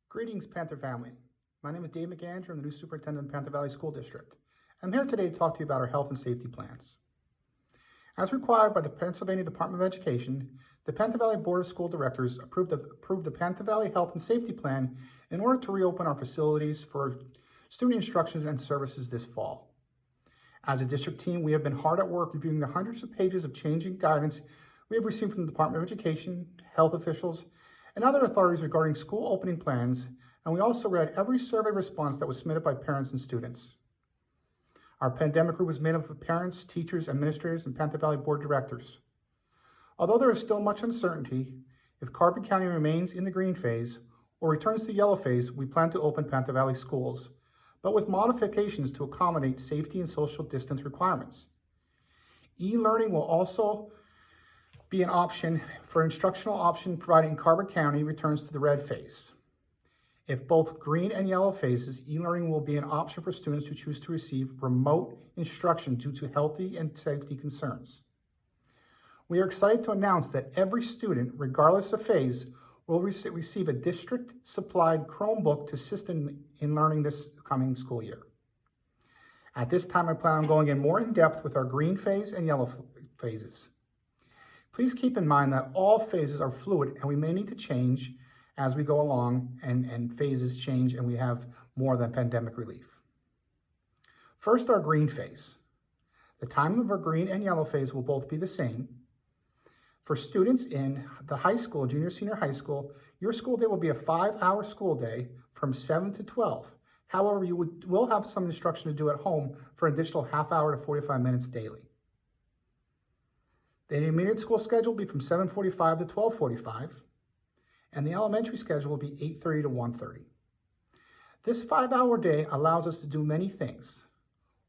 Greetings, Panther family. My name is Dave McAndrew. I'm the new superintendent of Panther Valley School District. I'm here today to talk to you about our health and safety plans. As required by the Pennsylvania Department of Education, the Panther Valley Board of School Directors approved the Panther Valley Health and Safety Plan in order to reopen our facilities for student instructions and services this fall. As a district team, we have been hard at work reviewing the hundreds of pages of changing guidance we have received from the Department of Education, health officials, and other authorities regarding school opening plans, and we also read every survey response that was submitted by parents and students. Our pandemic group was made up of parents, teachers, administrators, and Panther Valley Board directors. Although there is still much uncertainty, if Carbon County remains in the green phase or returns to the yellow phase, we plan to open Panther Valley schools, but with modifications to accommodate safety and social distance requirements. E-learning will also be an option for instructional option providing Carbon County returns to the red phase. If both green and yellow phases, e-learning will be an option for students who choose to receive remote instruction due to healthy and safety concerns. We are excited to announce that every student, regardless of phase, will receive a district-supplied Chromebook to assist in learning this coming school year. At this time, I plan on going in more in depth with our green phase and yellow phases. Please keep in mind that all phases are fluid and we may need to change as we go along and phases change and we have more than pandemic relief. First, our green phase. The time of our green and yellow phase will both be the same. For students in the high school, junior, senior high school, your school day will be a 5-hour school day from 7 to 12. However, you will have some instruction to do at home for an additional half hour to 45 minutes daily. The intermediate school schedule will be from 7:45 to 12:45, and the elementary schedule will be 8:30 to 1:30. This 5-hour day allows us to do many things.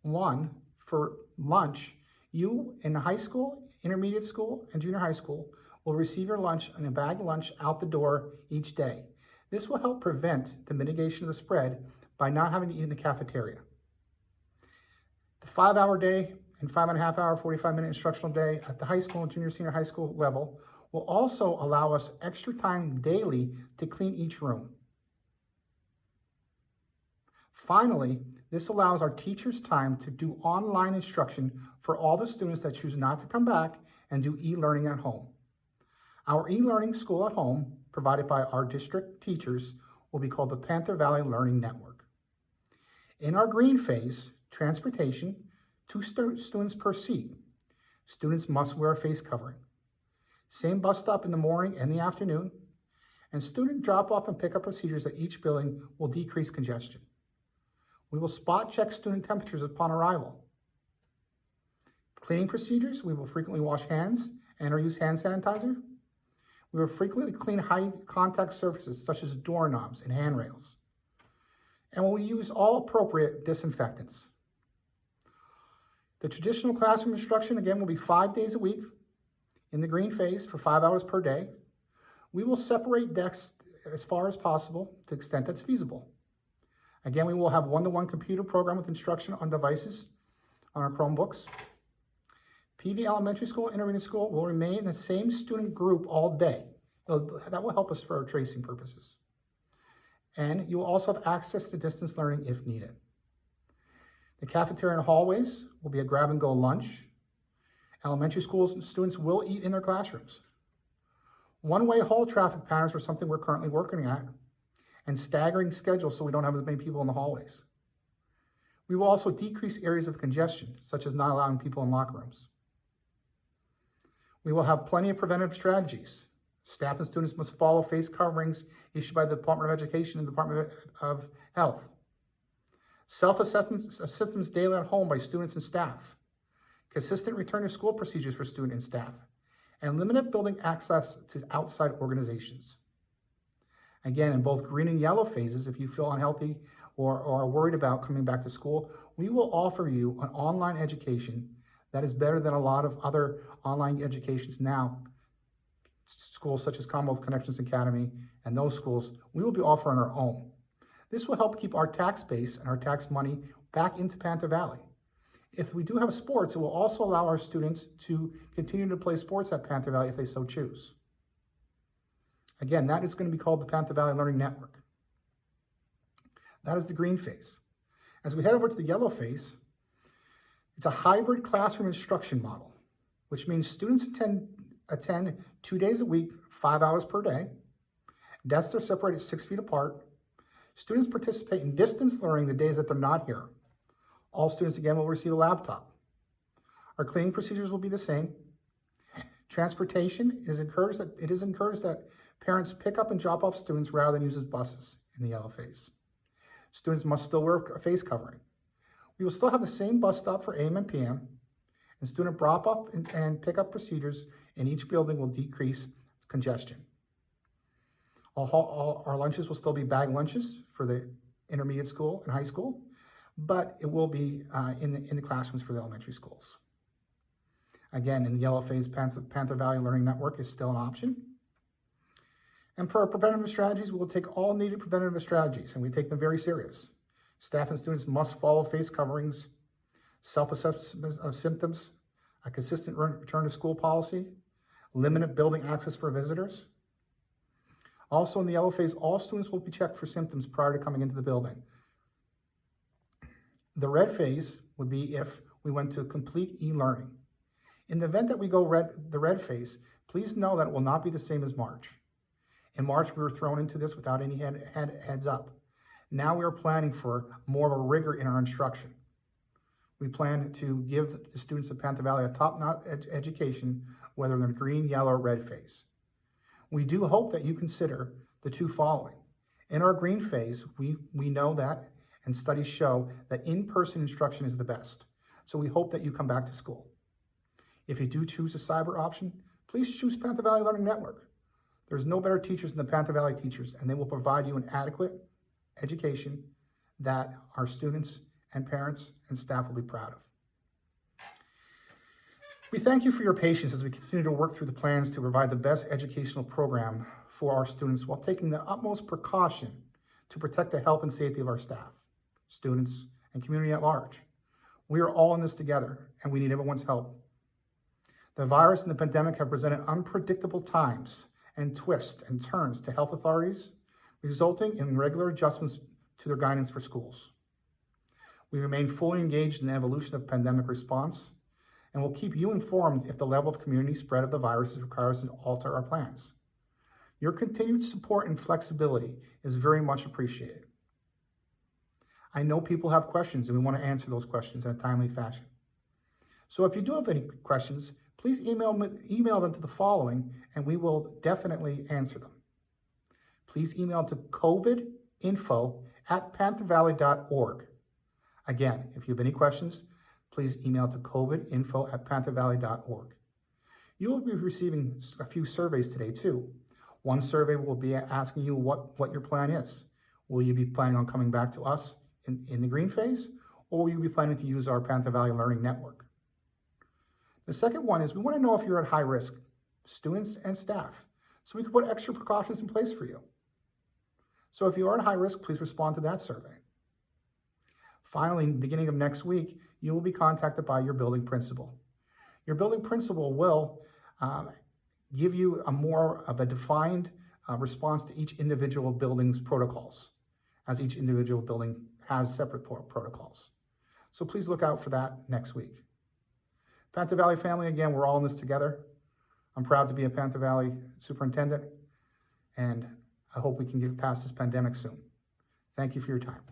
One, for lunch, you in the high school, intermediate school, and junior high school will receive your lunch and a bag lunch out the door each day. This will help prevent the mitigation of the spread by not having to eat in the cafeteria. The 5-hour day and 5.5-hour, 45-minute instructional day at the high school and junior, senior high school level will also allow us extra time daily to clean each room. Finally, this allows our teachers time to do online instruction for all the students that choose not to come back and do e-learning at home. Our e-learning school at home, provided by our district teachers, will be called the Panther Valley Learning Network. In our green phase, transportation, 2 students per seat. Students must wear a face covering. Same bus stop in the morning and the afternoon, and student drop-off and pickup procedures at each building will decrease congestion. We will spot check student temperatures upon arrival. Cleaning procedures, we will frequently wash hands and or use hand sanitizer. We will frequently clean high contact surfaces such as doorknobs and handrails. And we'll use all appropriate disinfectants. The traditional classroom instruction, again, will be 5 days a week in the green phase for 5 hours per day. We will separate desks as far as possible to the extent that's feasible. Again, we will have one-to-one computer program with instruction on devices on our Chromebooks. PV Elementary School, Intermediate School will remain in the same student group all day. That will help us for our tracing purposes. And you will also have access to distance learning if needed. The cafeteria and hallways will be a grab-and-go lunch. Elementary school students will eat in their classrooms. One-way hall traffic patterns are something we're currently working at, and staggering schedules so we don't have as many people in the hallways. We will also decrease areas of congestion, such as not allowing people in locker rooms. We will have plenty of preventative strategies. Staff and students must follow face coverings issued by the Department of Education and Department of Health. Self-assessments daily at home by students and staff. Consistent return to school procedures for student and staff. And limited building access to outside organizations. Again, in both green and yellow phases, if you feel unhealthy or are worried about coming back to school, we will offer you an online education that is better than a lot of other online educations now. Schools such as Commonwealth Connections Academy and those schools, we will be offering our own. This will help keep our tax base and our tax money back into Panther Valley. If we do have sports, it will also allow our students to continue to play sports at Panther Valley if they so choose. Again, that is going to be called the Panther Valley Learning Network. That is the green phase. As we head over to the yellow phase, it's a hybrid classroom instruction model, which means students attend 2 days a week, 5 hours per day. Desks are separated 6 feet apart. Students participate in distance learning the days that they're not here. All students, again, will receive a laptop. Our cleaning procedures will be the same. Transportation, it is encouraged that parents pick up and drop off students rather than use buses in the yellow phase. Students must still wear a face covering. We will still have the same bus stop for AM and PM, and student drop-off and pick-up procedures in each building will decrease congestion. All our lunches will still be bag lunches for the intermediate school and high school, but it will be in the classrooms for the elementary schools. Again, in the yellow phase, Panther Valley Learning Network is still an option. And for our preventative strategies, we will take all needed preventative strategies, and we take them very serious. Staff and students must follow face coverings, self-assessment of symptoms, a consistent return to school policy, limited building access for visitors. Also in the yellow phase, all students will be checked for symptoms prior to coming into the building. The red phase would be if we went to complete e-learning. In the event that we go the red phase, please know that it will not be the same as March. In March, we were thrown into this without any heads up. Now we are planning for more of a rigor in our instruction. We plan to give the students of Panther Valley a top-notch education, whether in the green, yellow, or red phase. We do hope that you consider the two following. In our green phase, we know that, and studies show that in-person instruction is the best. So we hope that you come back to school. If you do choose a cyber option, please choose Panther Valley Learning Network. There's no better teachers than the Panther Valley teachers, and they will provide you an adequate education that our students and parents and staff will be proud of. We thank you for your patience as we continue to work through the plans to provide the best educational program for our students while taking the utmost precaution to protect the health and safety of our staff, students, and community at large. We are all in this together, and we need everyone's help. The virus and the pandemic have presented unpredictable times and twists and turns to health authorities, resulting in regular adjustments to their guidance for schools. We remain fully engaged in the evolution of pandemic response, and will keep you informed if the level of community spread of the virus requires us to alter our plans. Your continued support and flexibility is very much appreciated. I know people have questions, and we want to answer those questions in a timely fashion. So if you do have any questions, please email them to the following, and we will definitely answer them. Please email to covidinfo@panthervalley.org. Again, if you have any questions, please email to covidinfo@panthervalley.org. You will be receiving a few surveys today too. One survey will be asking you what your plan is. Will you be planning on coming back to us in the green phase, or will you be planning to use our Panther Valley Learning Network? The second one is we want to know if you're at high risk, students and staff, so we can put extra precautions in place for you. So if you are at high risk, please respond to that survey. Finally, in the beginning of next week, you will be contacted by your building principal. Your building principal will give you a more of a defined response to each individual building's protocols, as each individual building has separate protocols. So please look out for that next week. Panther Valley family, again, we're all in this together. I'm proud to be a Panther Valley superintendent, and I hope we can get past this pandemic soon. Thank you for your time.